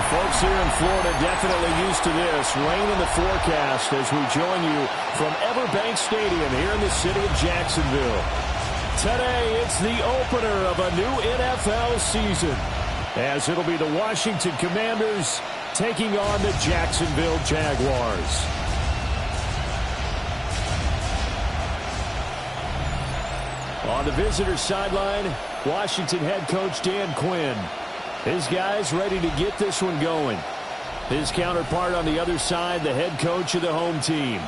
Folks here in Florida definitely used to this. Rain in the forecast as we join you from Everbank Stadium here in the city of Jacksonville. Today, it's the opener of a new NFL season, as it'll be the Washington Commanders taking on the Jacksonville Jaguars. On the visitor sideline, Washington head coach Dan Quinn. His guys ready to get this one going. His counterpart on the other side, the head coach of the home team.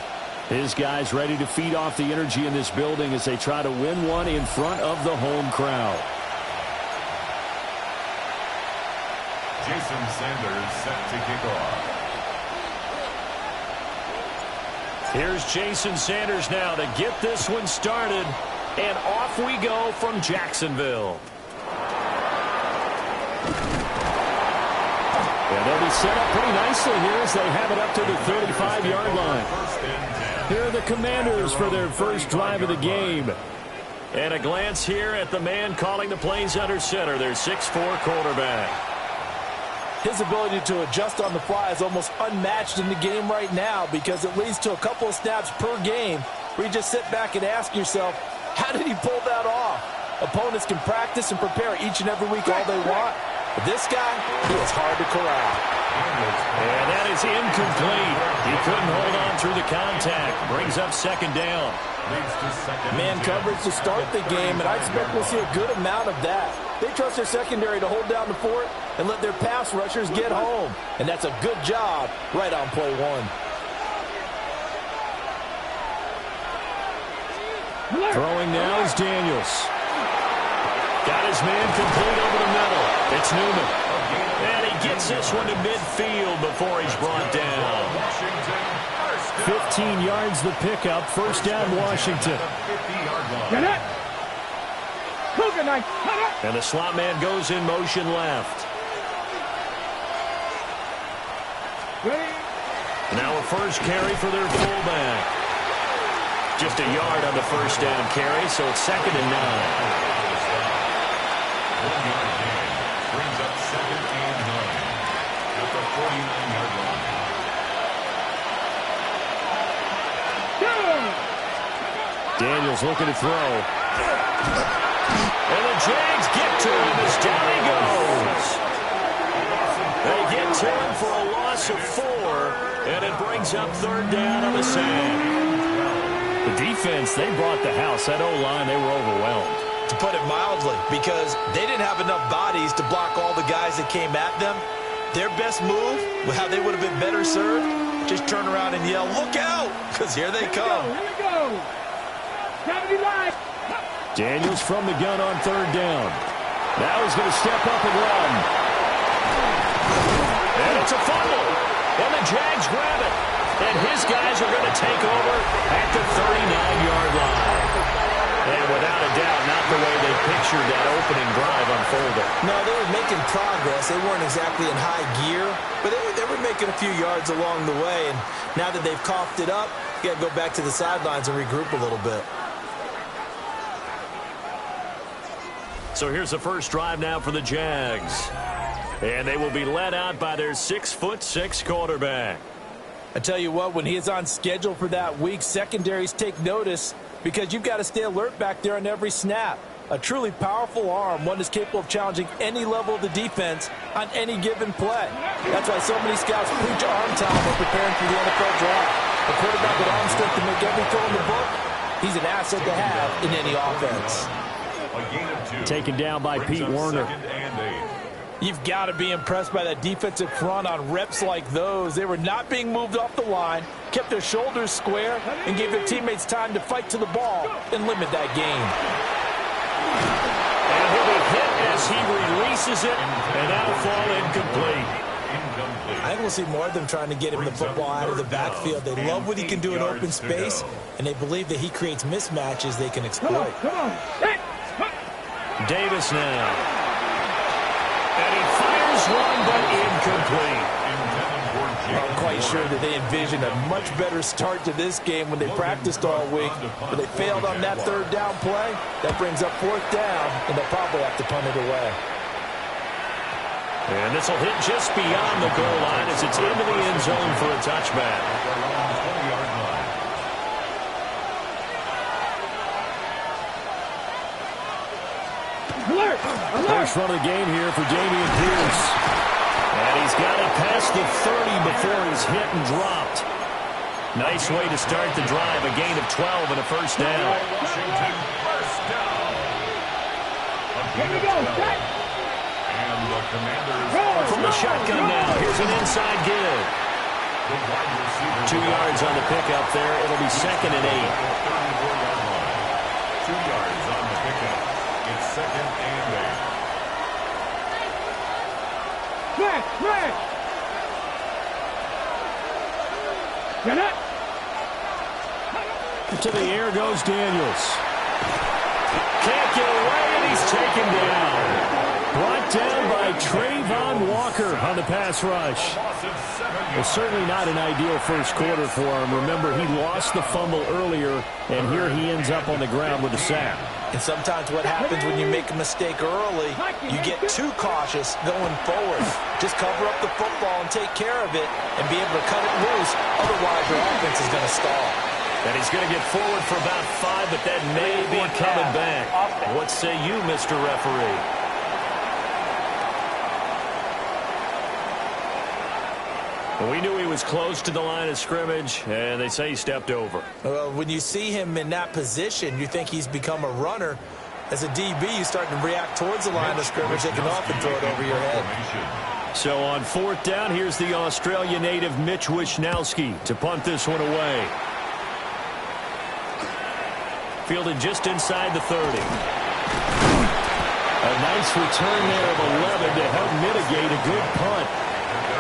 His guys ready to feed off the energy in this building as they try to win one in front of the home crowd. Jason Sanders set to kick off. Here's Jason Sanders now to get this one started. And off we go from Jacksonville. And they'll be set up pretty nicely here as they have it up to the 35-yard line. Here are the Commanders for their first drive of the game. And a glance here at the man calling the plays under center, their 6'4" quarterback. His ability to adjust on the fly is almost unmatched in the game right now because it leads to a couple of snaps per game where you just sit back and ask yourself, how did he pull that off? Opponents can practice and prepare each and every week all they want. But this guy, he is hard to corral. And that is incomplete. He couldn't hold on through the contact. Brings up second down. Man coverage to start the game, and I expect we'll see a good amount of that. They trust their secondary to hold down the fort and let their pass rushers get home. And that's a good job right on play one. Throwing now is Daniels. Got his man complete over the middle. It's Newman. And he gets this one to midfield before he's brought down. 15 yards the pickup. First down, Washington. And the slot man goes in motion left. Now a first carry for their fullback. Just a yard on the first down carry, so it's 2nd and 9. 1 yard gain brings up 2nd and 9 at the 49-yard line. Daniels looking to throw. And the Jags get to him as down he goes. They get to him for a loss of 4, and it brings up 3rd down on the sand. The defense, they brought the house. That O-line, they were overwhelmed. To put it mildly, because they didn't have enough bodies to block all the guys that came at them. Their best move, how they would have been better served, just turn around and yell, look out, because here they come. Here we go. Daniels from the gun on 3rd down. Now he's going to step up and run. And it's a fumble. And the Jags grab it. And his guys are going to take over at the 39-yard line. And without a doubt, not the way they pictured that opening drive unfolding. No, they were making progress. They weren't exactly in high gear, but they were making a few yards along the way. And now that they've coughed it up, you got to go back to the sidelines and regroup a little bit. So here's the first drive now for the Jags. And they will be led out by their 6'6" quarterback. I tell you what, when he is on schedule for that week, secondaries take notice because you've got to stay alert back there on every snap. A truly powerful arm, one that's capable of challenging any level of the defense on any given play. That's why so many scouts preach arm time when preparing for the NFL draft. A quarterback with arm strength to make every throw in the book, he's an asset to have in any offense. Taken down by Pete Werner. You've got to be impressed by that defensive front on reps like those. They were not being moved off the line, kept their shoulders square, and gave their teammates time to fight to the ball and limit that gain. And he'll be hit as he releases it, and that'll fall incomplete. I think we'll see more of them trying to get him the football out of the backfield. They love what he can do in open space, and they believe that he creates mismatches they can exploit. Davis now. And he fires one, but incomplete. I'm quite sure that they envisioned a much better start to this game when they practiced all week, but they failed on that 3rd down play. That brings up 4th down, and they'll probably have to punt it away. And this will hit just beyond the goal line as it's into the end zone for a touchback. First run of the game here for Dameon Pierce. And he's got it past the 30 before he's hit and dropped. Nice way to start the drive. A gain of 12 and a first down. Washington first down. Here we go. Set. And the Commanders From the shotgun now. Here's an inside give. 2 yards on the pickup there. It'll be 2nd and 8. 34-yard line. 2 yards on the pickup. It's 2nd and 8. Quick. Get it. To the air goes Daniels. Can't get away, and he's taken down. Brought down by Trayvon Walker on the pass rush. Well, certainly not an ideal first quarter for him. Remember, he lost the fumble earlier, and here he ends up on the ground with a sack. And sometimes what happens when you make a mistake early, you get too cautious going forward. Just cover up the football and take care of it and be able to cut it loose. Otherwise, your offense is going to stall. And he's going to get forward for about 5, but that may be coming back. What say you, Mr. Referee? We knew he was close to the line of scrimmage, and they say he stepped over. Well, when you see him in that position, you think he's become a runner. As a DB, you start to react towards the line of scrimmage. They can often throw it over your head. So on 4th down, here's the Australia native Mitch Wishnowsky to punt this one away. Fielded just inside the 30. A nice return there of 11 to help mitigate a good punt.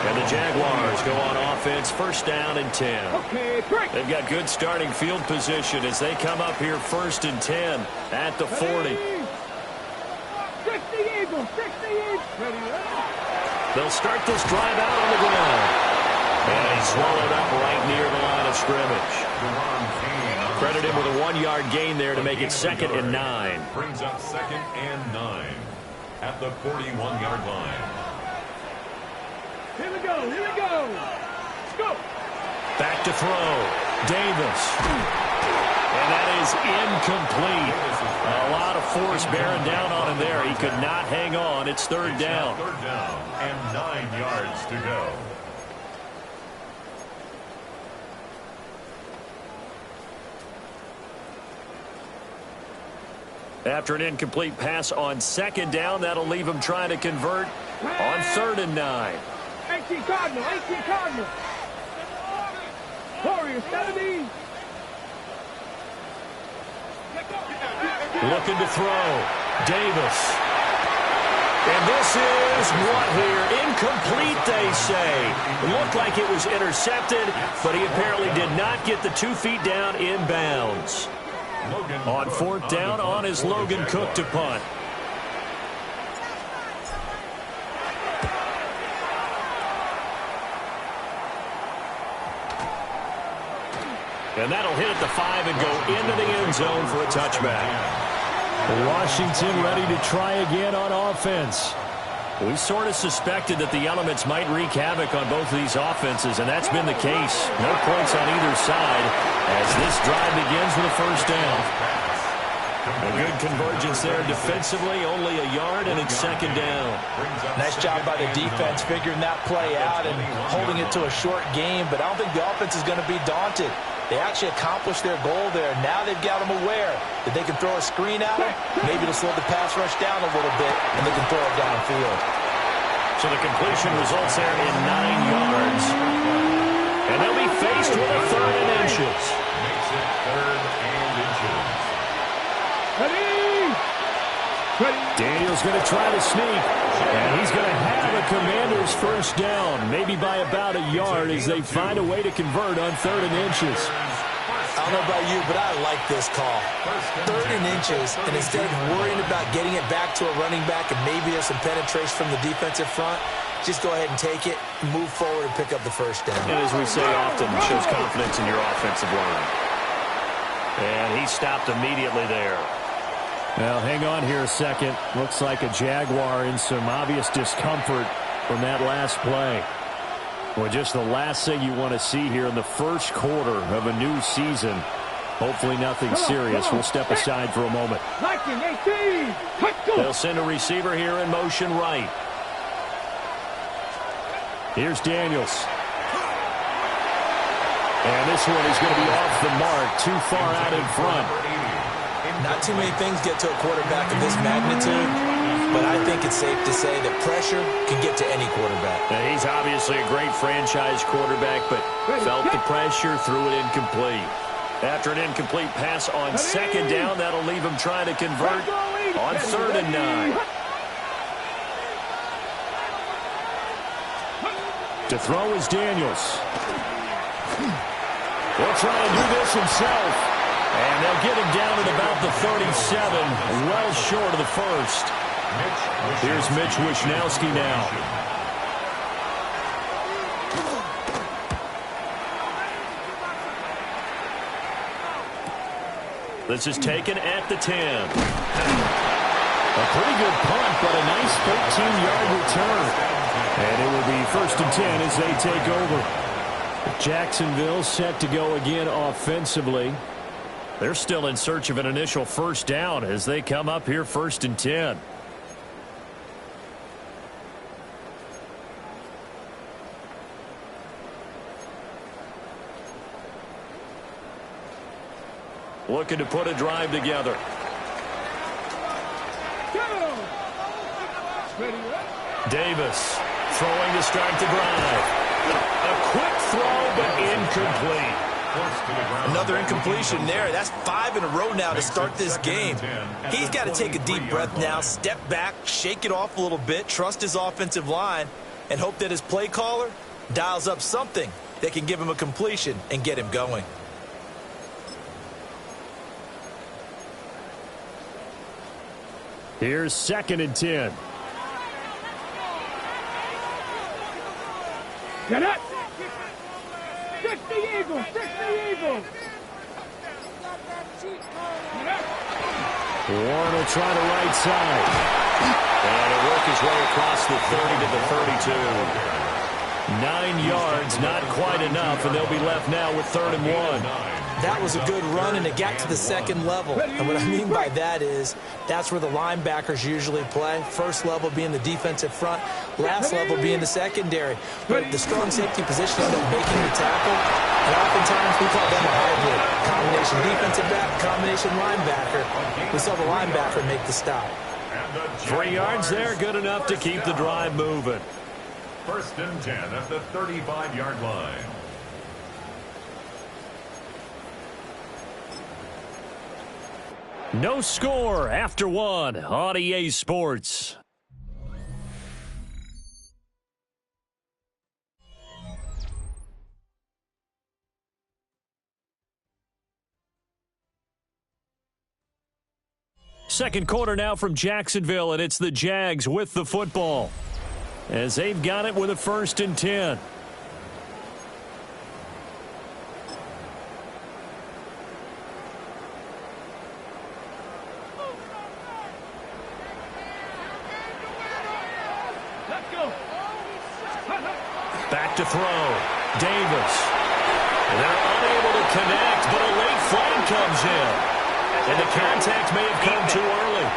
And the Jaguars go on offense, 1st down and 10. Okay, break. They've got good starting field position as they come up here 1st and 10 at the 40. 60 Eagles, 60 Eagles. They'll start this drive out on the ground. And he's swallowed up right near the line of scrimmage. Credit him with a 1-yard gain there to make it 2nd and 9. Brings up 2nd and 9 at the 41-yard line. Here we go. Let's go. Back to throw. Davis. And that is incomplete. A lot of force bearing down on him there. He could not hang on. It's 3rd down. 3rd down and 9 yards to go. After an incomplete pass on 2nd down, that'll leave him trying to convert on 3rd and 9. 18 Cardinal. Warriors, 70. Looking to throw. Davis. And this is what here? Incomplete, they say. It looked like it was intercepted, but he apparently did not get the 2 feet down in bounds. On 4th down, on is Logan Cook to punt. And that'll hit at the 5 and go into the end zone for a touchback. Washington ready to try again on offense. We sort of suspected that the elements might wreak havoc on both of these offenses, and that's been the case. No points on either side as this drive begins with a 1st down. A good convergence there defensively, only a yard, and it's 2nd down. Nice job by the defense figuring that play out and holding it to a short game, but I don't think the offense is going to be daunted. They actually accomplished their goal there. Now they've got them aware that they can throw a screen at them. Maybe to slow the pass rush down a little bit, and they can throw it downfield. So the completion results there in 9 yards. And they'll be faced with a 3rd and inches. Makes it 3rd and inches. Daniel's going to try to sneak, and he's going to have a Commanders 1st down, maybe by about a yard as they find a way to convert on 3rd and inches. I don't know about you, but I like this call. 3rd and inches, and instead of worrying about getting it back to a running back and maybe there's some penetration from the defensive front, just go ahead and take it, move forward, and pick up the 1st down. And as we say often, it shows confidence in your offensive line. And he stopped immediately there. Well, hang on here a second. Looks like a Jaguar in some obvious discomfort. from that last play. Well, just the last thing you want to see here in the first quarter of a new season. Hopefully nothing serious. We'll step aside for a moment. They'll send a receiver here in motion right. Here's Daniels. And this one is going to be off the mark, too far out in front. Not too many things get to a quarterback of this magnitude. But I think it's safe to say that pressure can get to any quarterback. Now, he's obviously a great franchise quarterback, but felt the pressure, threw it incomplete. After an incomplete pass on second down, that'll leave him trying to convert on 3rd and 9. To throw is Daniels. He'll try and do this himself. And they'll get him down at about the 37, well short of the first. Here's Mitch Wishnowski now. This is taken at the 10. A pretty good punt, but a nice 13-yard return. And it will be 1st and 10 as they take over. Jacksonville set to go again offensively. They're still in search of an initial first down as they come up here 1st and 10. Looking to put a drive together. Davis throwing to start the drive. A quick throw, but incomplete. Another incompletion there. That's 5 in a row now to start this game. He's got to take a deep breath now, step back, shake it off a little bit, trust his offensive line, and hope that his play caller dials up something that can give him a completion and get him going. Here's 2nd and 10. Get it! Fix the Eagles! Fix the Eagles! Warren will try the right side. And he'll work his way across the 30 to the 32. 9 yards, not quite enough, and they'll be left now with 3rd and 1. That was a good run, and it got to the 2nd level. And what I mean by that is that's where the linebackers usually play. First level being the defensive front, last level being the secondary. But the strong safety position end up making the tackle, and oftentimes we call them a hybrid. Combination defensive back, combination linebacker. We saw the linebacker make the stop. 3 yards there, good enough to keep the drive moving. 1st and 10 at the 35-yard line. No score after 1 on EA Sports. Second quarter now from Jacksonville, and it's the Jags with the football as they've got it with a 1st and 10. Back to throw. Davis. They're unable to connect, but a late flag comes in. And the contact may have come too early.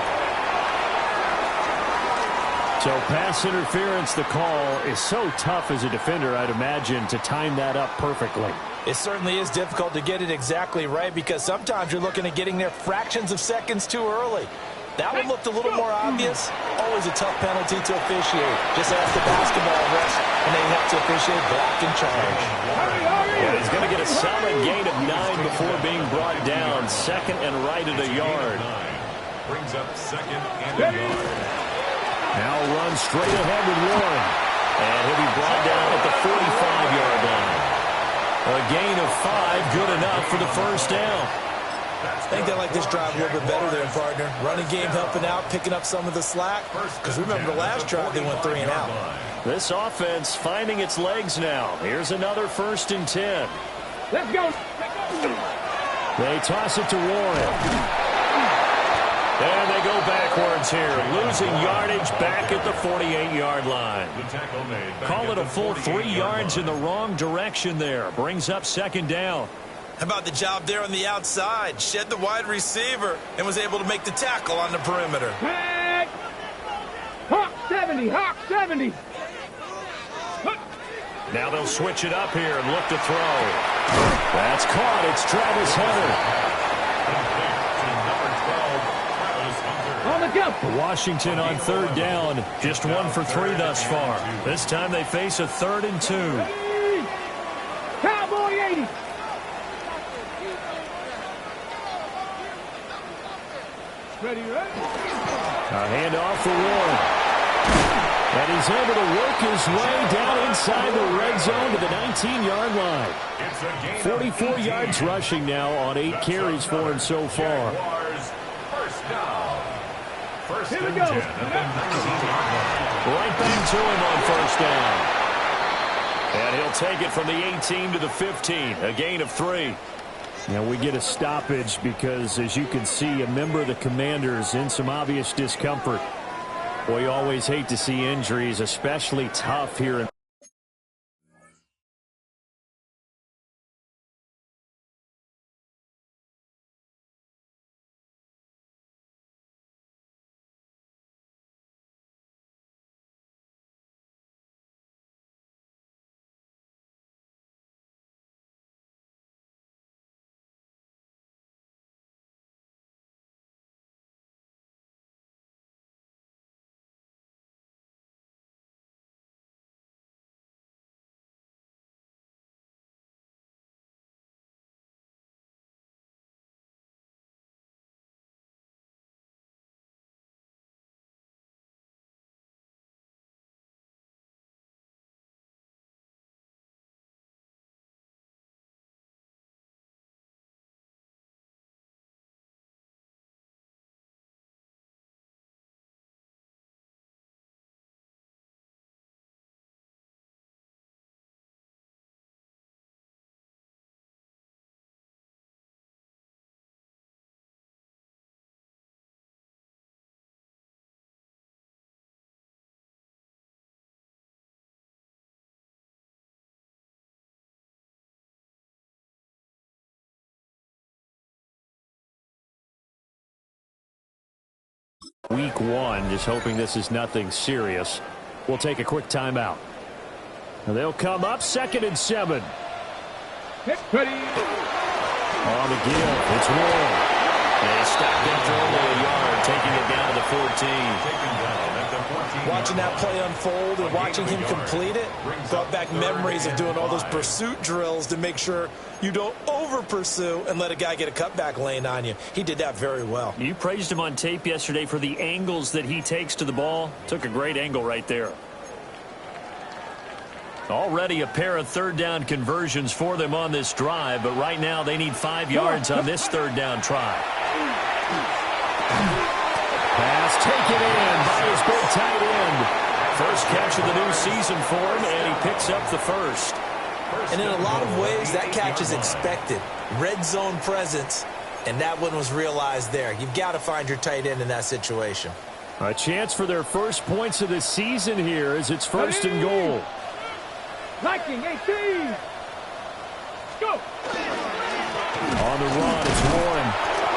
So pass interference, the call is so tough as a defender, I'd imagine, to time that up perfectly. It certainly is difficult to get it exactly right because sometimes you're looking at getting there fractions of seconds too early. That one looked a little more obvious. Always a tough penalty to officiate. Just ask the basketball refs, and they have to officiate block and charge. Yeah, he's going to get a solid gain of 9 before being brought down. 2nd and right at a yard. Brings up 2nd and a yard. Now run straight ahead with Warren. And he'll be brought down at the 45-yard line. A gain of 5, good enough for the first down. I think they like this drive a little bit better there, partner. Running game helping out, picking up some of the slack. Because remember the last drive, they went 3 and out. This offense finding its legs now. Here's another 1st and 10. Let's go. They toss it to Warren. And they go backwards here, losing yardage back at the 48-yard line. Call it a full 3 yards in the wrong direction there. Brings up second down. How about the job there on the outside? Shed the wide receiver and was able to make the tackle on the perimeter. Hey! Hawk 70, Hawk 70. Now they'll switch it up here and look to throw. That's caught. It's Travis Hunter. On the go. Washington on third down. Just 1 for 3 thus far. This time they face a 3rd and 2. Cowboy 80. Ready, ready. A handoff for Warren. And he's able to work his way down inside the red zone to the 19-yard line. 44 yards rushing now on 8 carries for him so far. Here we go. Right back to him on first down. And he'll take it from the 18 to the 15, a gain of 3. Now we get a stoppage because, as you can see, a member of the Commanders in some obvious discomfort. Boy, you always hate to see injuries, especially tough here in Week 1, just hoping this is nothing serious. We'll take a quick timeout. They'll come up 2nd and 7. Ready. On the give, it's Warren. They stopped him for only a yard, taking it down to the 14. Watching that play unfold and watching him complete it brought back memories of doing all those pursuit drills to make sure you don't over-pursue and let a guy get a cutback lane on you. He did that very well. You praised him on tape yesterday for the angles that he takes to the ball. Took a great angle right there. Already a pair of 3rd down conversions for them on this drive, but right now they need 5 yards on this 3rd down try. Pass taken in by his big tight end. First catch of the new season for him, and he picks up the first. And in a lot of ways, that catch is expected. Red zone presence, and that one was realized there. You've got to find your tight end in that situation. A chance for their first points of the season here as it's 1st and goal. Liking 18. Let's go. On the run, it's Warren.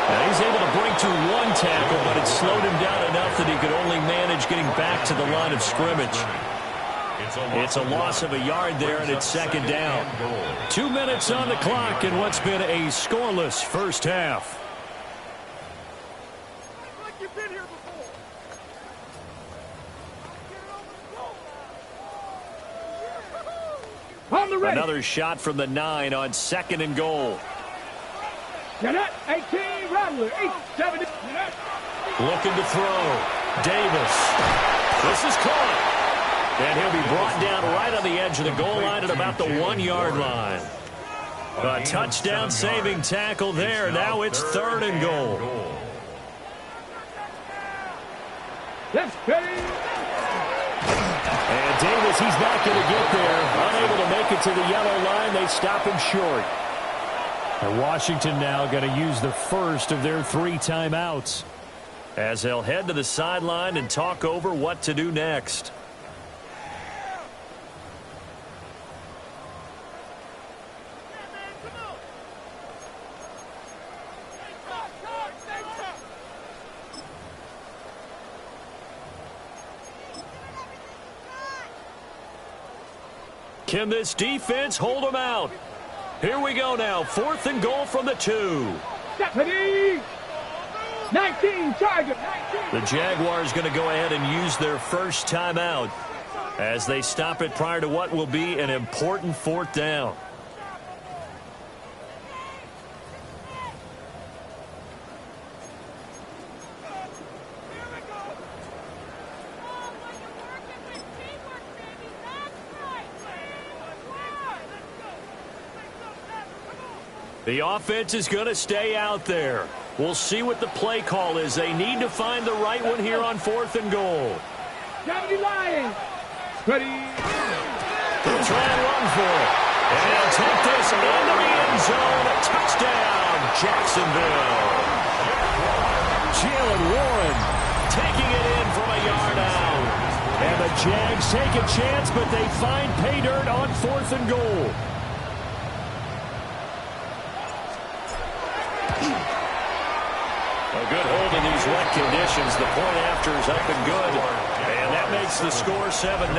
And he's able to bring to 1 tackle, but it slowed him down enough that he could only manage getting back to the line of scrimmage. It's a loss of a yard there, and it's 2nd down. 2 minutes on the clock in what's been a scoreless first half. Like you've been here before. On the ready. Another shot from the 9 on 2nd and goal. Get it. 18. Rattler. 8. 7. Looking to throw. Davis. This is caught. And he'll be brought down right on the edge of the goal line at about the 1-yard line. A touchdown-saving tackle there. Now it's 3rd and goal. Let's go. And Davis, he's not going to get there. Unable to make it to the yellow line. They stop him short. And Washington now going to use the first of their 3 timeouts. as they'll head to the sideline and talk over what to do next. Can this defense hold them out? Here we go now. 4th and goal from the 2. Deputy! 19, Charger! 19. The Jaguars going to go ahead and use their first timeout as they stop it prior to what will be an important 4th down. The offense is going to stay out there. We'll see what the play call is. They need to find the right one here on 4th and goal. Deputy Lions! Ready! They'll try and run for it. And they'll take this into the end zone. A touchdown, Jacksonville. Jalen Warren taking it in from a yard out. And the Jags take a chance, but they find pay dirt on 4th and goal. A good hold in these wet conditions. The point after is up and good. And that makes the score 7-0.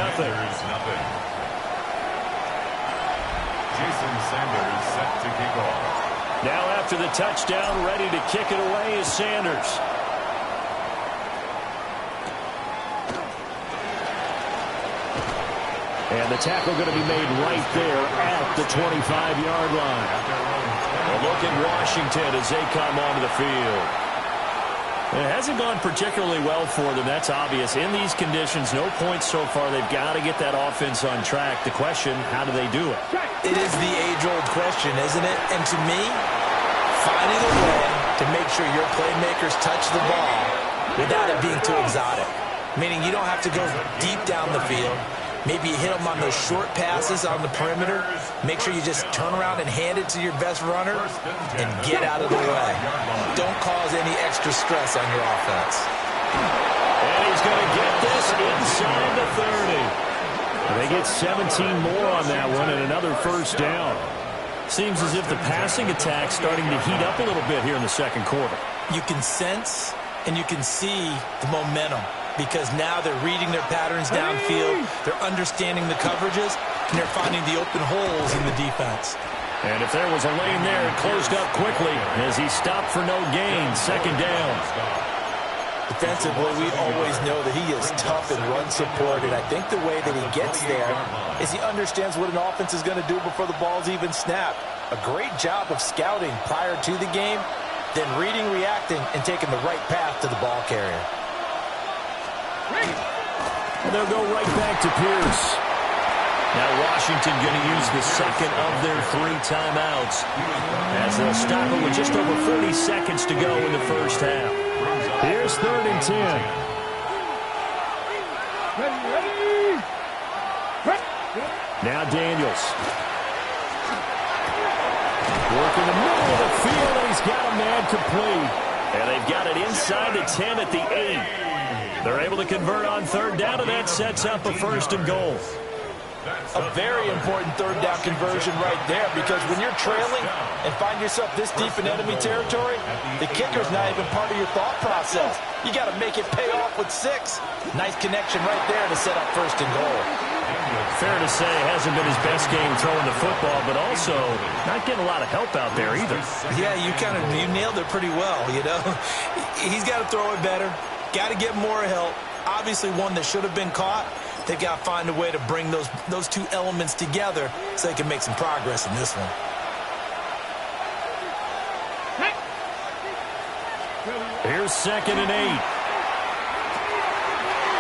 Jason Sanders set to kick off. Now after the touchdown, ready to kick it away is Sanders. And the tackle going to be made right there at the 25-yard line. A look at Washington as they come onto the field. It hasn't gone particularly well for them. That's obvious. In these conditions, no points so far. They've got to get that offense on track. The question, how do they do it? It is the age-old question, isn't it? And to me, finding a way to make sure your playmakers touch the ball without it being too exotic. Meaning you don't have to go deep down the field. Maybe you hit them on those short passes on the perimeter. Make sure you just turn around and hand it to your best runner and get out of the way. Don't cause any extra stress on your offense. And he's going to get this inside the 30. They get 17 more on that one and another first down. Seems as if the passing attack's starting to heat up a little bit here in the second quarter. You can sense and you can see the momentum, because now they're reading their patterns downfield, they're understanding the coverages, and they're finding the open holes in the defense. And if there was a lane there, it closed up quickly as he stopped for no gain. Second down. Defensively, we always know that he is tough and run support, and I think the way that he gets there is he understands what an offense is going to do before the ball's even snapped. A great job of scouting prior to the game, then reading, reacting, and taking the right path to the ball carrier. And they'll go right back to Pierce. Now Washington going to use the second of their 3 timeouts as they'll stop it with just over 40 seconds to go in the first half. Here's 3rd and 10. Now Daniels. Working the middle of the field, and he's got a man complete. And they've got it inside the 10 at the 8. They're able to convert on 3rd down, and that sets up a 1st and goal. A very important 3rd down conversion right there, because when you're trailing and find yourself this deep in enemy territory, the kicker's not even part of your thought process. You got to make it pay off with 6. Nice connection right there to set up 1st and goal. Fair to say, hasn't been his best game throwing the football, but also not getting a lot of help out there either. Yeah, you nailed it pretty well, you know. He's got to throw it better. Got to get more help. Obviously one that should have been caught. They've got to find a way to bring those 2 elements together so they can make some progress in this one. Here's 2nd and 8.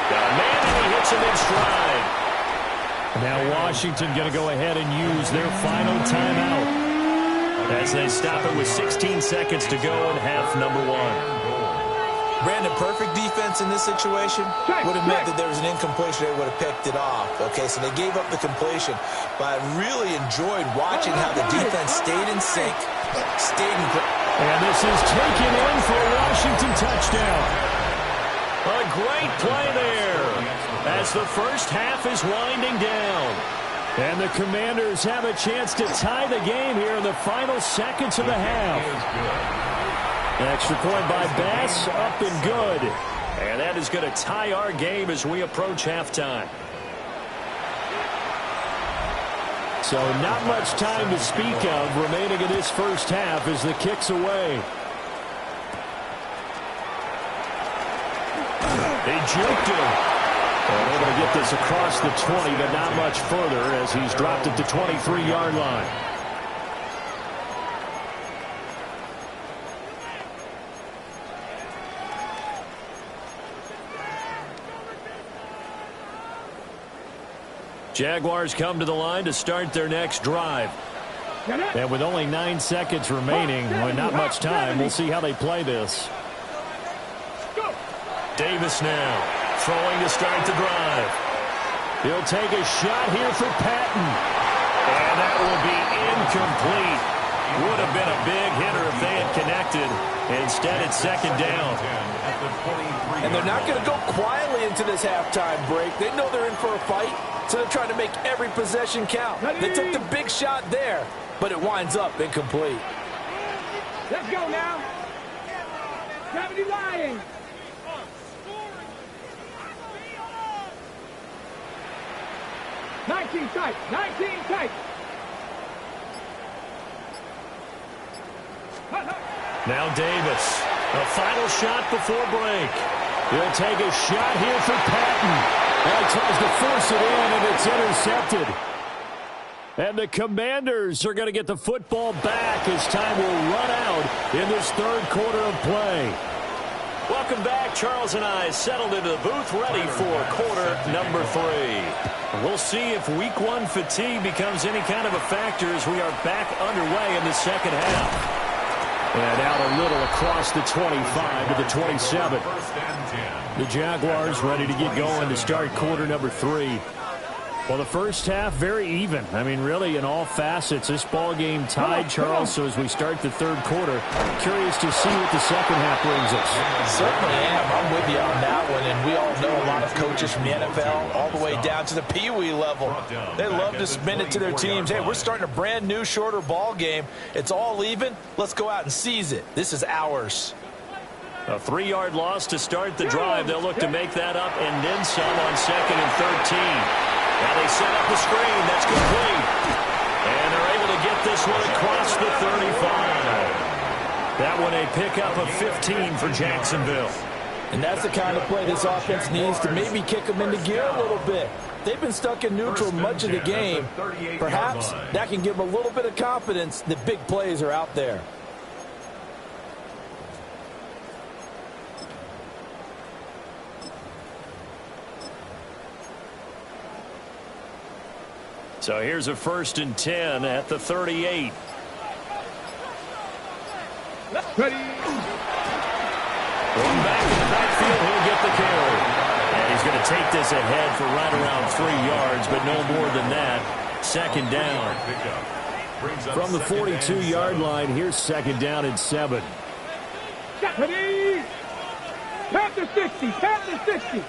Got a man, and he hits him in stride. Now Washington going to go ahead and use their final timeout as they stop it with 16 seconds to go in half number 1. Brandon, perfect defense in this situation would have meant that there was an incompletion. They would have picked it off. Okay, so they gave up the completion. But I really enjoyed watching how the defense stayed in sync, stayed in... And this is taken in for a Washington touchdown. A great play there as the first half is winding down. And the Commanders have a chance to tie the game here in the final seconds of the half. An extra point by Bass, up and good. And that is going to tie our game as we approach halftime. So not much time to speak of remaining in this first half as the kick's away. They juked him. And able to get this across the 20, but not much further as he's dropped it to 23-yard line. Jaguars come to the line to start their next drive. And with only 9 seconds remaining, with not much time, we'll see how they play this. Davis now, throwing to start the drive. He'll take a shot here for Patton. And that will be incomplete. Would have been a big hitter if they had connected. Instead, it's second down. And they're not going to go quietly into this halftime break. They know they're in for a fight, so they're trying to make every possession count. They took the big shot there, but it winds up incomplete. Let's go now. Gravity Lions. 19 tight. 19 tight. Now Davis. A final shot before break. He'll take a shot here for Patton. And he tries to force it in, and it's intercepted. And the Commanders are going to get the football back as time will run out in this third quarter of play. Welcome back. Charles and I settled into the booth ready for quarter number 3. We'll see if week 1 fatigue becomes any kind of a factor as we are back underway in the second half. And out a little across the 25 to the 27. The Jaguars ready to get going to start quarter number 3. Well, the first half, very even. I mean, really, in all facets, this ball game tied, Charles. So as we start the third quarter, curious to see what the second half brings us. Certainly am. I'm with you on that one. And we all know a lot of coaches from the NFL all the way down to the Pee Wee level. They love to spin it to their teams. Hey, we're starting a brand new, shorter ball game. It's all even. Let's go out and seize it. This is ours. A 3-yard loss to start the drive. They'll look to make that up and then some on 2nd and 13. Now they set up the screen. That's complete. And they're able to get this one across the 35. That one a pickup of 15 for Jacksonville. And that's the kind of play this offense needs to maybe kick them into gear a little bit. They've been stuck in neutral much of the game. Perhaps that can give them a little bit of confidence that big plays are out there. So here's a 1st and 10 at the 38. Ready. Going back in the backfield, he'll get the carry. And he's going to take this ahead for right around 3 yards, but no more than that. 2nd down. From the 42-yard line, here's 2nd down and 7. Ready. Panther 60. Panther 60.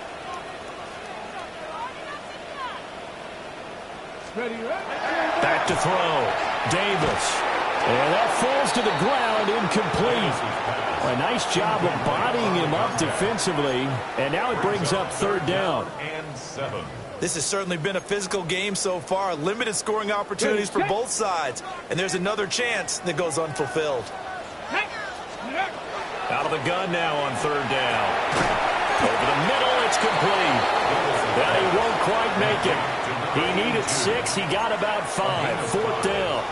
Ready. Back to throw. Davis. And that falls to the ground, incomplete. A nice job of bodying him up defensively. And now it brings up 3rd down. And 7. This has certainly been a physical game so far. Limited scoring opportunities for both sides. And there's another chance that goes unfulfilled. Out of the gun now on 3rd down. Over the middle, it's complete. But he won't quite make it. He needed 6. He got about 5. 4th down.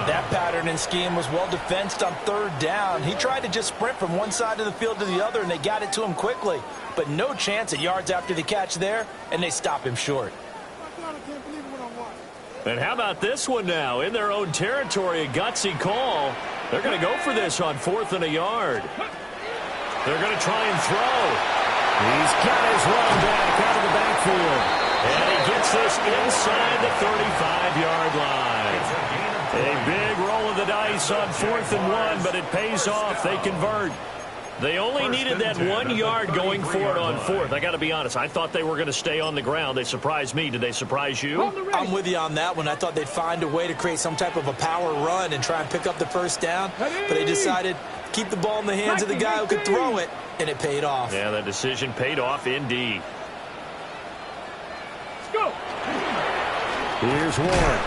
That pattern and scheme was well defensed on 3rd down. He tried to just sprint from one side of the field to the other, and they got it to him quickly. But no chance at yards after the catch there, and they stop him short. And how about this one now? In their own territory, a gutsy call. They're going to go for this on 4th and a yard. They're going to try and throw. He's got his running back out of the backfield. And he gets this inside the 35-yard line. A big roll of the dice on 4th and 1, but it pays off. They convert. They only needed that 1 yard going for it on fourth. I got to be honest. I thought they were going to stay on the ground. They surprised me. Did they surprise you? I'm with you on that one. I thought they'd find a way to create some type of a power run and try and pick up the first down. But they decided to keep the ball in the hands of the guy who could throw it, and it paid off. Yeah, that decision paid off indeed. Let's go. Here's Warren.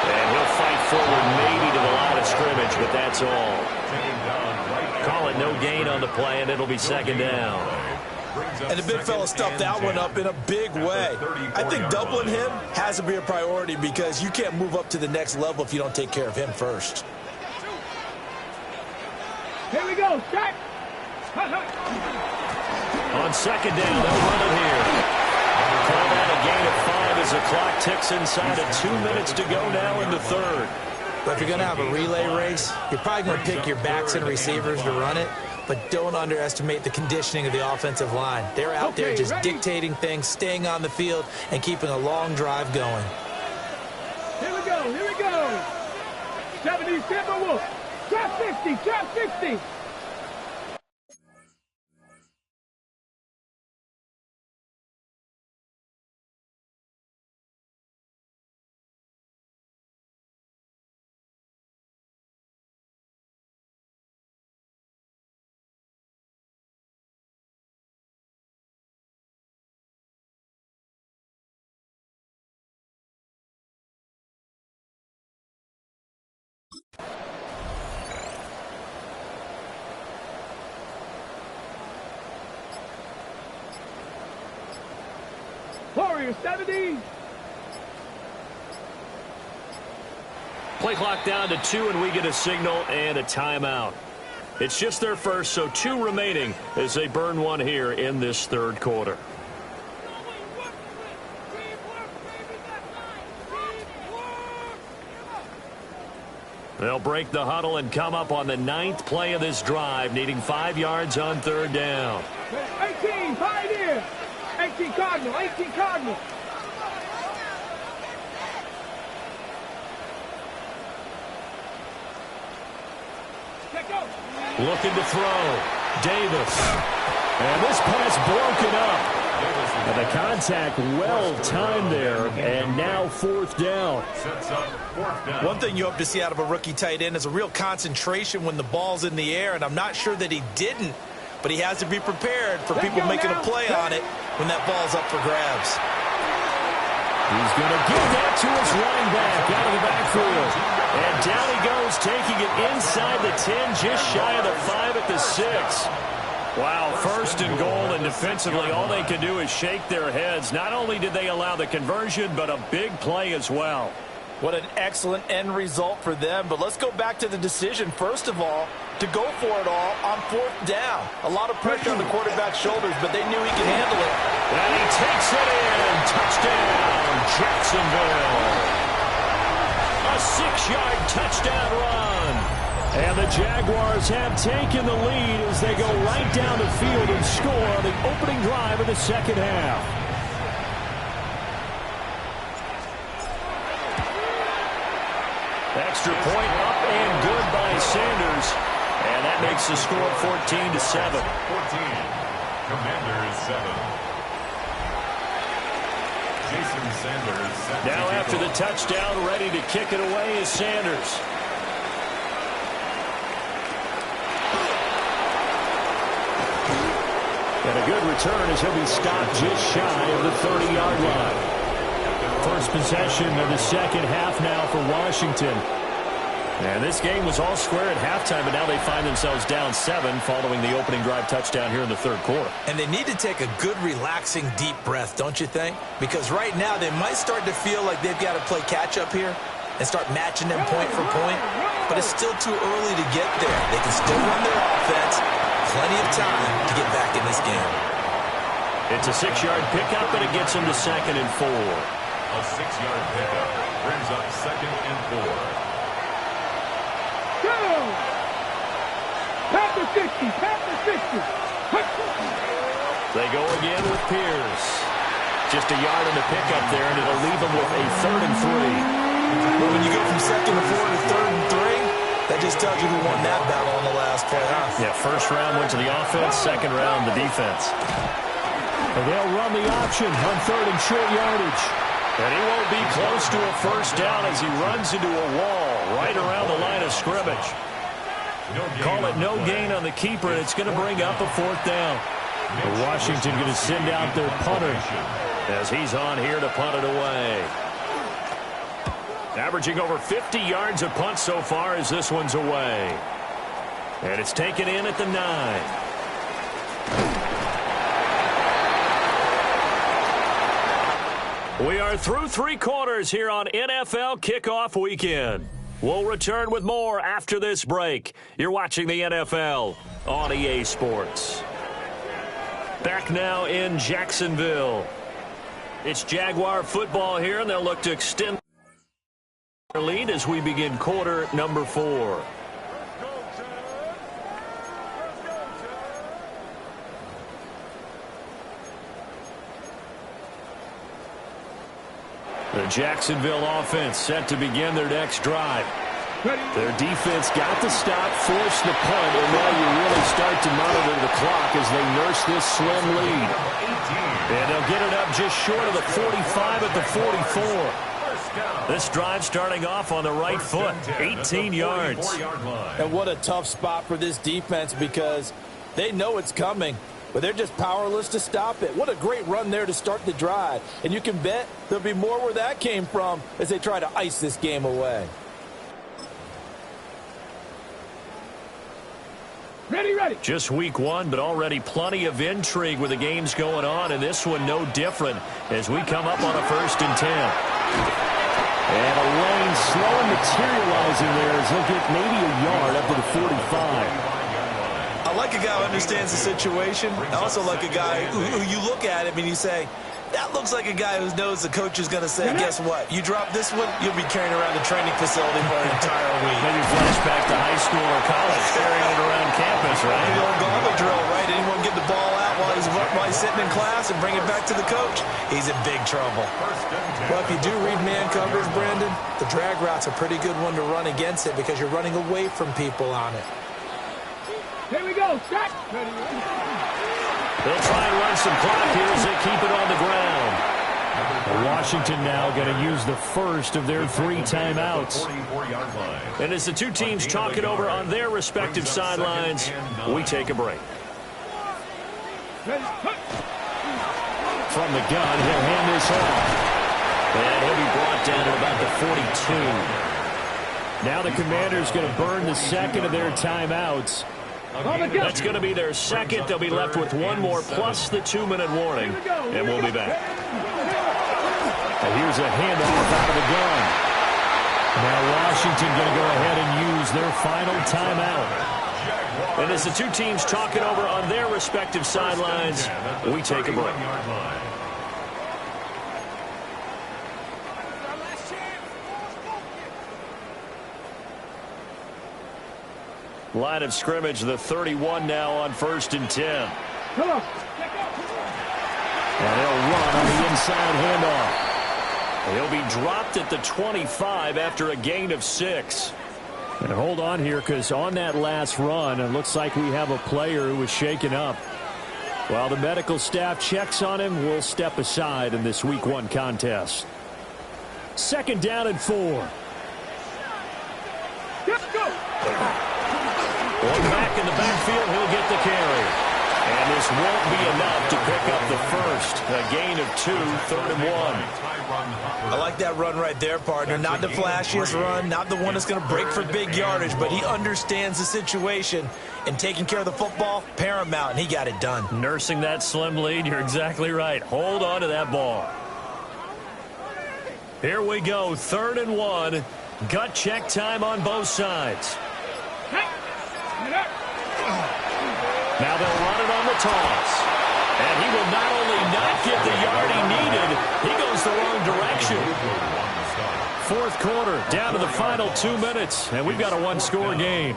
And he'll fight forward maybe to the line of scrimmage, but that's all. Call it no gain on the play, and it'll be second down. And the big fella stuffed that one up in a big way. I think doubling him has to be a priority because you can't move up to the next level if you don't take care of him first. Here we go. Shot. On second down, they'll run it here. Call that a gain of 5 as the clock ticks inside of 2 minutes to go now in the third. But if you're going to have a relay race, you're probably going to pick your backs and receivers to run it, but don't underestimate the conditioning of the offensive line. They're out there just dictating things, staying on the field, and keeping a long drive going. Here we go. Here we go. 70, Timberwolf. Trap 50. Trap 50. Warriors 70. Play clock down to 2, and we get a signal and a timeout. It's just their first, so 2 remaining as they burn one here in this third quarter. They'll break the huddle and come up on the 9th play of this drive, needing 5 yards on third down. 18, Pioneer. 18 Cardinal, 18 Cardinal. Looking to throw. Davis. And this pass broken up. And the contact well timed there, and now fourth down. One thing you hope to see out of a rookie tight end is a real concentration when the ball's in the air, and I'm not sure that he didn't, but he has to be prepared for people making a play on it when that ball's up for grabs. He's going to give that to his running back out of the backfield. And down he goes, taking it inside the 10, just shy of the 5 at the 6. Wow, first and goal, and defensively all they can do is shake their heads. Not only did they allow the conversion, but a big play as well. What an excellent end result for them. But let's go back to the decision, first of all, to go for it all on fourth down. A lot of pressure on the quarterback's shoulders, but they knew he could handle it. And he takes it in. Touchdown, Jacksonville. A 6-yard touchdown run. And the Jaguars have taken the lead as they go right down the field and score on the opening drive of the second half. Extra point up and good by Sanders. And that makes the score 14-7. 14. Commanders 7. Jason Sanders. Now after the touchdown, ready to kick it away is Sanders. And a good return as he'll be stopped just shy of the 30-yard line. First possession of the second half now for Washington. And this game was all square at halftime, but now they find themselves down 7 following the opening drive touchdown here in the third quarter. And they need to take a good, relaxing, deep breath, don't you think? Because right now they might start to feel like they've got to play catch-up here and start matching them point for point. But it's still too early to get there. They can still run their offense. Plenty of time to get back in this game. It's a 6-yard pickup, and it gets them to 2nd and 4. A 6-yard pickup brings up 2nd and 4. Go! Pat the 50, pat the 50. They go again with Pierce. Just a yard on the pickup there, and it'll leave them with a 3rd and 3. Well, when you go from 2nd and 4 to 3rd and 3, That just tells you who won that battle on the last play, huh? Yeah, first round went to the offense, second round the defense. And they'll run the option on third and short yardage. And he won't be close to a first down as he runs into a wall right around the line of scrimmage. Call it no gain on the keeper, and it's going to bring up a fourth down. Washington going to send out their punter as he's on here to punt it away. Averaging over 50 yards a punt so far as this one's away. And it's taken in at the 9. We are through three quarters here on NFL Kickoff Weekend. We'll return with more after this break. You're watching the NFL on EA Sports. Back now in Jacksonville. It's Jaguar football here, and they'll look to extend their lead as we begin quarter number 4. The Jacksonville offense set to begin their next drive. Their defense got the stop, forced the punt, and now you really start to monitor the clock as they nurse this slim lead. And they'll get it up just short of the 45 at the 44. This drive starting off on the right foot, 18 yards. And what a tough spot for this defense because they know it's coming, but they're just powerless to stop it. What a great run there to start the drive. And you can bet there'll be more where that came from as they try to ice this game away. Ready. Just week 1, but already plenty of intrigue with the games going on, and this one no different as we come up on a 1st and 10. And a lane slow materializing there as he'll get maybe a yard up to the 45. I like a guy who understands the situation. I also like a guy who you look at him and you say, that looks like a guy who knows the coach is going to say, guess what? You drop this one, you'll be carrying around the training facility for an entire week. Maybe flashback to high school or college, carrying it around campus, right? The old gauntlet drill, right? Anyone get the ball out while he's sitting in class and bring it back to the coach? He's in big trouble. Well, if you do read man coverage, Brandon, the drag route's a pretty good one to run against it because you're running away from people on it. Here we go. Shot. They'll try and run some clock here as they keep it on the ground. Washington now going to use the first of their 3 timeouts. And as the two teams talk it over on their respective sidelines, we take a break. From the gun, he'll hand this off. And he'll be brought down at about the 42. Now the Commanders going to burn the second of their timeouts. That's going to be their second. They'll be left with one more plus the 2-minute warning, and we'll be back. And here's a handoff out of the gun. Now Washington going to go ahead and use their final timeout. And as the two teams talk it over on their respective sidelines, we take a break. Line of scrimmage, the 31 now on 1st and 10. Come on. And he'll run on the inside handoff. He'll be dropped at the 25 after a gain of 6. And hold on here, because on that last run, it looks like we have a player who was shaken up. While the medical staff checks on him, we'll step aside in this Week 1 contest. 2nd down and 4. Let's go. One back in the backfield, he'll get the carry. And this won't be enough to pick up the first. A gain of 2, 3rd and 1. I like that run right there, partner. Not the flashiest run, not the one that's going to break for big yardage, but he understands the situation, and taking care of the football, paramount, and he got it done. Nursing that slim lead, you're exactly right. Hold on to that ball. Here we go, 3rd and 1. Gut check time on both sides. Now they'll run it on the toss. And he will not only not get the yard he needed, he goes the wrong direction. 4th quarter, down to the final 2 minutes, and we've got a 1-score game.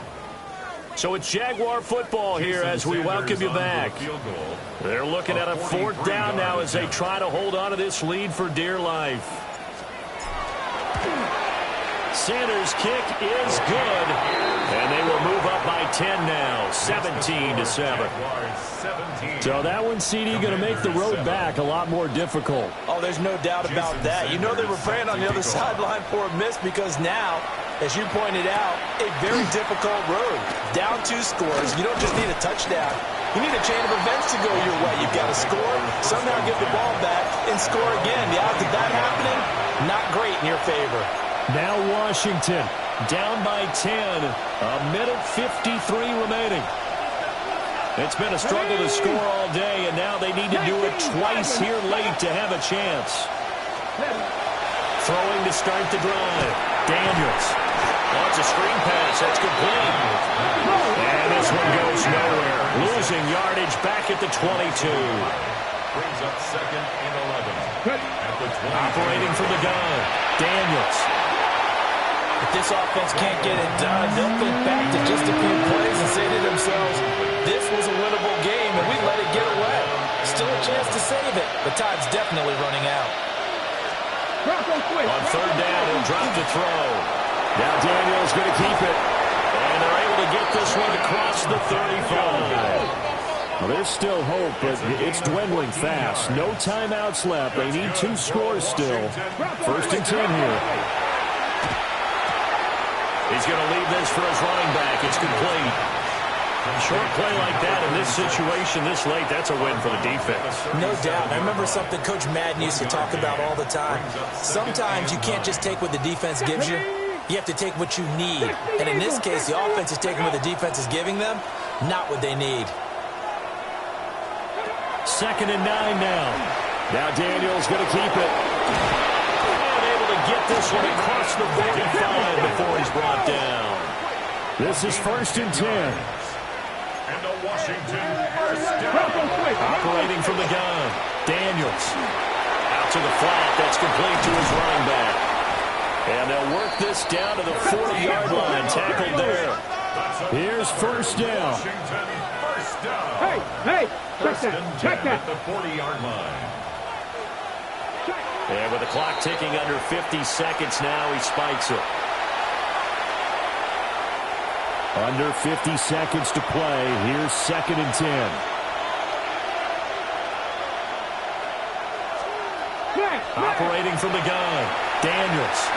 So it's Jaguar football here as we welcome you back. They're looking at a 4th down now as they try to hold on to this lead for dear life. Sanders' kick is good. And they will move up by 10 now, 17-7. So that one, CD, going to make the road back a lot more difficult. Oh, there's no doubt about that. You know they were praying on the other sideline for a miss because now, as you pointed out, a very difficult road. Down 2 scores. You don't just need a touchdown. You need a chain of events to go your way. You've got to score, somehow get the ball back, and score again. The odds of that happening, not great in your favor. Now Washington down by 10. A minute 53 remaining. It's been a struggle to score all day, and now they need to do it twice here late to have a chance. Throwing to start the drive. Daniels. Wants a screen pass. That's complete. And this one goes nowhere. Losing yardage back at the 22. Brings up 2nd and 11. At the 20. Operating from the gun. Daniels. If this offense can't get it done, they'll think back to just a few plays and say to themselves, this was a winnable game and we let it get away. Still a chance to save it, but time's definitely running out. On 3rd down, he'll drop to throw. Now Daniels going to keep it. And they're able to get this one across the 35. Well, there's still hope, but it's dwindling fast. No timeouts left. They need 2 scores still. 1st and 10 here. He's going to leave this for his running back. It's complete. A short play like that in this situation this late, that's a win for the defense. No doubt. I remember something Coach Madden used to talk about all the time. Sometimes you can't just take what the defense gives you. You have to take what you need. And in this case, the offense is taking what the defense is giving them, not what they need. 2nd and 9 now. Now Daniels going to keep it. And able to get this one across the 45 before he's brought down. This is 1st and 10. And the Washington 1st down. Operating from the gun. Daniels. Out to the flat. That's complete to his running back. And they'll work this down to the 40-yard line. Tackled there. Here's 1st down. Washington 1st down. Hey, check that. At the 40-yard line. And with the clock ticking under 50 seconds now, he spikes it. Under 50 seconds to play. Here's 2nd and 10. Operating from the gun. Daniels.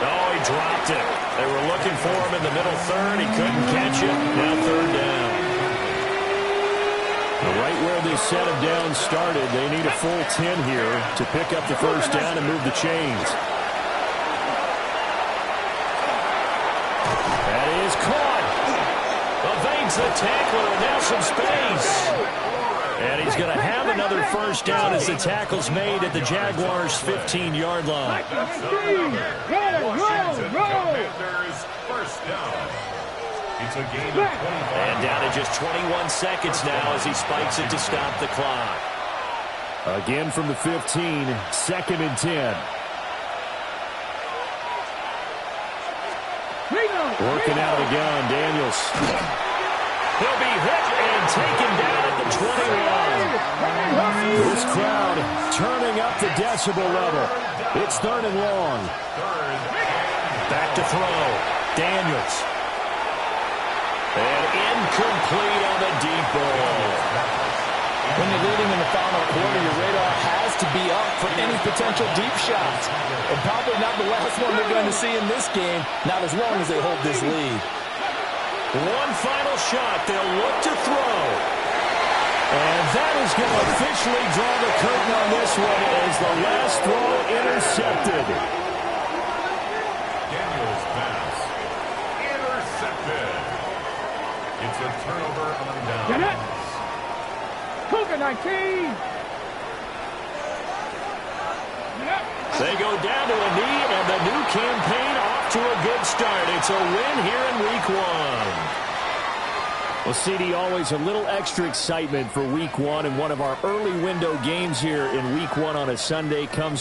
Oh, he dropped it. They were looking for him in the middle 3rd. He couldn't catch it. Now 3rd down. Right where this set of downs started, they need a full 10 here to pick up the 1st down and move the chains. That is caught. Evades the tackler, and now some space. And he's going to have another 1st down as the tackle's made at the Jaguars' 15-yard line. Washington Commanders 1st down. It's a gain of 25. And down to just 21 seconds now as he spikes it to stop the clock. Again from the 15, 2nd and 10. Working out of the gun, Daniels. He'll be hit and taken down at the 21. This crowd turning up the decibel level. It's 3rd and long. Back to throw. Daniels. And incomplete on the deep ball. When you're leading in the final quarter, your radar has to be up for any potential deep shots. And probably not the last one they're going to see in this game, not as long as they hold this lead. One final shot. They'll look to throw. And that is going to officially draw the curtain on this one as the last throw intercepted. Daniels pass. Intercepted. It's a turnover on downs. Cougar 19. They go down to a knee, and the new campaign off to a good start. It's a win here in Week 1. Well, CD, always a little extra excitement for Week 1, and one of our early window games here in Week 1 on a Sunday comes to